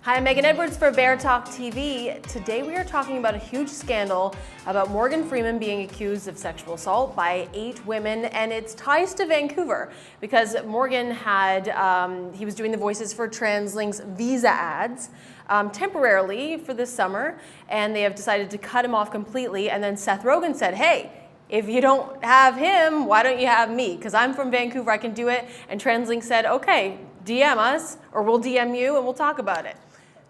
Hi, I'm Megan Edwards for Bear Talk TV. Today we are talking about a huge scandal about Morgan Freeman being accused of sexual assault by 8 women, and its ties to Vancouver because Morgan had, he was doing the voices for TransLink's visa ads temporarily for this summer, and they have decided to cut him off completely. And then Seth Rogen said, hey, if you don't have him, why don't you have me? Because I'm from Vancouver, I can do it. And TransLink said, okay, DM us, or we'll DM you and we'll talk about it.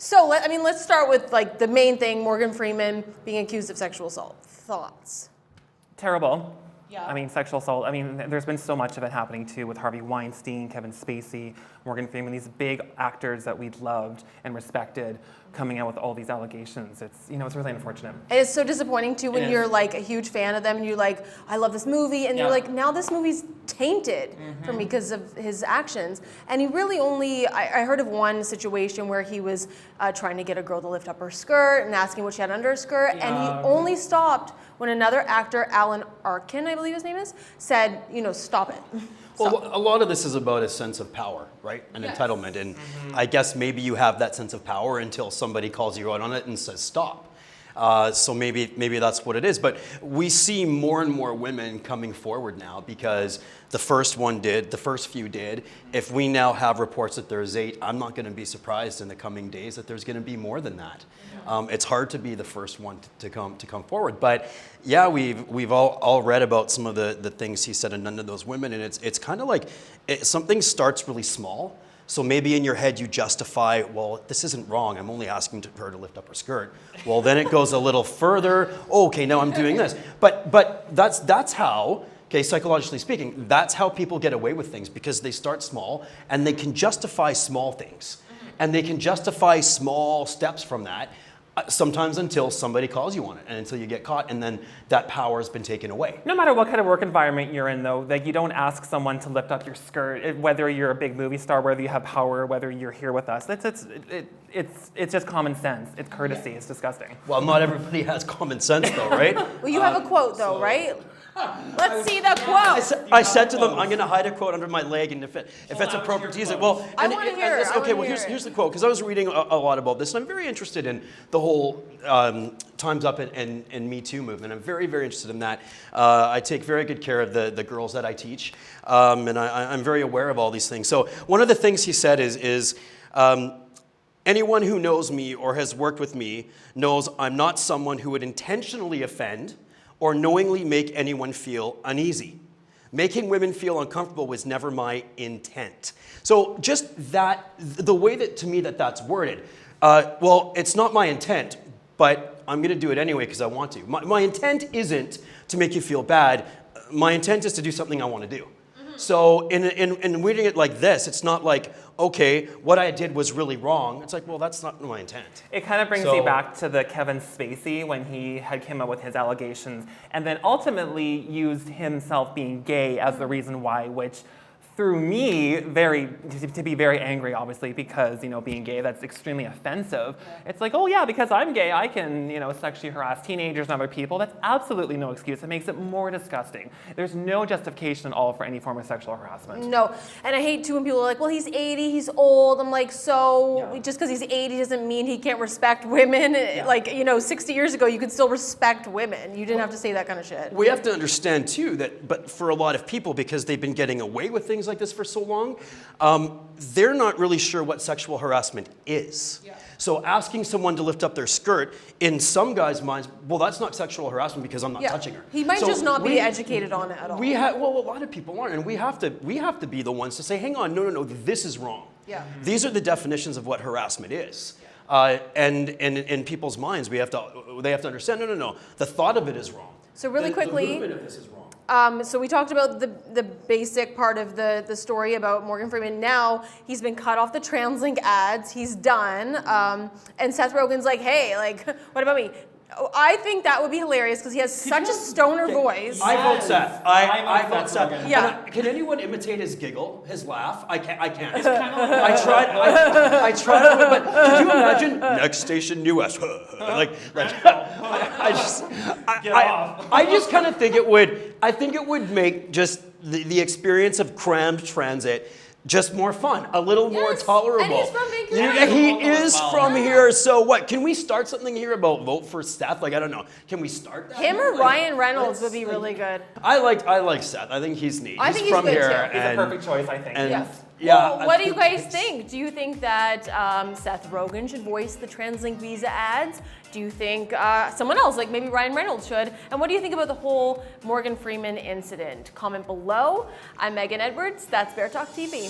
So, let's start with the main thing, Morgan Freeman being accused of sexual assault. Thoughts? Terrible. Yeah. I mean, sexual assault. I mean, there's been so much of it happening too with Harvey Weinstein, Kevin Spacey, Morgan Freeman, these big actors that we loved and respected coming out with all these allegations. It's, it's really unfortunate. And it's so disappointing too when you're a huge fan of them and you're like, I love this movie, and you're like, now this movie's tainted for me because of his actions. And he really only, I heard of one situation where he was trying to get a girl to lift up her skirt and asking what she had under her skirt, and he only stopped when another actor, Alan Arkin, I believe his name is, said, stop it. Well, a lot of this is about a sense of power, right? And entitlement. And I guess maybe you have that sense of power until somebody calls you out on it and says stop. So maybe that's what it is. But we see more and more women coming forward now because the first few did. If we now have reports that there's 8, I'm not going to be surprised in the coming days that there's going to be more than that. It's hard to be the first one to come forward. But yeah, we've all read about some of the things he said, and none of those women. And it's kind of like something starts really small. So maybe in your head you justify, well, this isn't wrong. I'm only asking her to lift up her skirt. Well, then it goes a little further. Oh, okay, now I'm doing this. But that's how, okay, psychologically speaking, that's how people get away with things, because they start small and they can justify small things. And they can justify small steps from that, sometimes until somebody calls you on it and until you get caught, and then that power has been taken away. No matter what kind of work environment you're in, though, you don't ask someone to lift up your skirt, whether you're a big movie star, whether you have power, whether you're here with us. It's just common sense. It's courtesy. It's disgusting. Well, not everybody has common sense, though, right? Well, you have a quote, though, right? Let's see the quote. I said to them, I'm going to hide a quote under my leg, and if it's appropriate to use it, well, I want to hear it. Okay, well, here's the quote, because I was reading a lot about this, and I'm very interested in the whole Time's Up and Me Too movement. I'm very, very interested in that. I take very good care of the girls that I teach, and I'm very aware of all these things. So one of the things he said is anyone who knows me or has worked with me knows I'm not someone who would intentionally offend or knowingly make anyone feel uneasy. Making women feel uncomfortable was never my intent. So just that, the way that, to me, that's worded, well, it's not my intent, but I'm gonna do it anyway because I want to. My intent isn't to make you feel bad. My intent is to do something I wanna do. So in reading it like this, it's not like, okay, what I did was really wrong. It's like, well, that's not my intent. It kind of brings me back to the Kevin Spacey when he had came up with his allegations and then ultimately used himself being gay as the reason why, which threw me to be very angry, obviously, because, being gay, that's extremely offensive. Yeah. It's like, oh yeah, because I'm gay, I can, sexually harass teenagers and other people. That's absolutely no excuse. It makes it more disgusting. There's no justification at all for any form of sexual harassment. No, and I hate too when people are like, well, he's 80, he's old. I'm like, so just because he's 80 doesn't mean he can't respect women. Yeah. 60 years ago, you could still respect women. You didn't have to say that kind of shit. We have to understand too but for a lot of people, because they've been getting away with things like this for so long, they're not really sure what sexual harassment is. Yeah. So asking someone to lift up their skirt, in some guys' minds, well, that's not sexual harassment because I'm not touching her. He might just not be educated on it at all. Well, a lot of people aren't, and we have to be the ones to say, hang on, no, this is wrong. Yeah. These are the definitions of what harassment is. Yeah. And in people's minds, they have to understand, no, the thought of it is wrong. So really quickly, the movement of this is wrong. So we talked about the basic part of the story about Morgan Freeman. Now he's been cut off the TransLink ads. He's done. And Seth Rogen's like, hey, what about me? I think that would be hilarious because he has such a stoner voice. I vote Seth. I vote Seth. Yeah. Can anyone imitate his giggle, his laugh? I can't. It's kind of I tried, but could you imagine? Next station, New West. I just kind of think it would. I think it would make just the experience of crammed transit just more fun, a little more Yes, tolerable. and he's from Vancouver. Yeah, he Local as is well. from here. So what? Can we start something here about vote for Seth? Like, I don't know. Can we start that? Him or Like, Ryan Reynolds would let's, be like- really good. I like Seth. I think he's neat. I think he's from good, here. too. He's a and- perfect choice, I think. and- Yes. Yeah, Well, I what do you think guys it's- think? Do you think that Seth Rogen should voice the TransLink visa ads? Do you think someone else, like maybe Ryan Reynolds, should? And what do you think about the whole Morgan Freeman incident? Comment below. I'm Megan Edwards. That's Bear Talk TV.